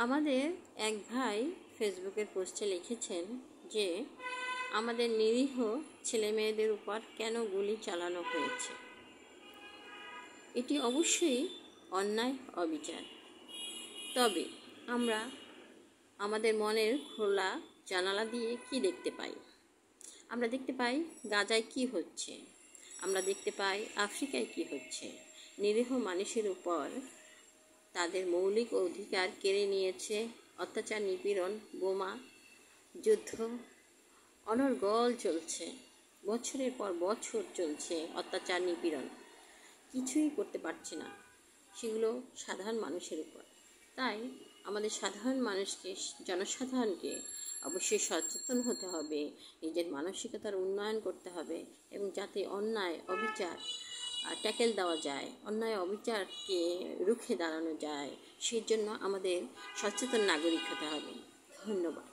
আমাদের এক ভাই ফেসবুকের পোস্টে লিখেছেন যে আমাদের নিরীহ ছেলেমেয়েদের উপর কেন গুলি চালানো হয়েছে। এটি অবশ্যই অন্যায়, অবিচার। তবে আমরা আমাদের মনের খোলা জানালা দিয়ে কি দেখতে পাই? আমরা দেখতে পাই গাজায় কি হচ্ছে, আমরা দেখতে পাই আফ্রিকায় কি হচ্ছে। নিরীহ মানুষের উপর তাদের মৌলিক অধিকার কেড়ে নিয়েছে অত্যাচার, নিপীড়ন, বোমা যুদ্ধ অনর্গল চলছে। বছরের পর বছর চলছে অত্যাচার, নিপীড়ন, কিছুই করতে পারছে না সেগুলো সাধারণ মানুষের উপর। তাই আমাদের সাধারণ মানুষকে, জনসাধারণকে অবশ্যই সচেতন হতে হবে, নিজের মানসিকতার উন্নয়ন করতে হবে এবং যাতে অন্যায়, অবিচার ট্যাকেল দেওয়া যায়, অন্যায় অবিচারকে রুখে দাঁড়ানো যায়, সেই জন্য আমাদের সচেতন নাগরিক হতে হবে। ধন্যবাদ।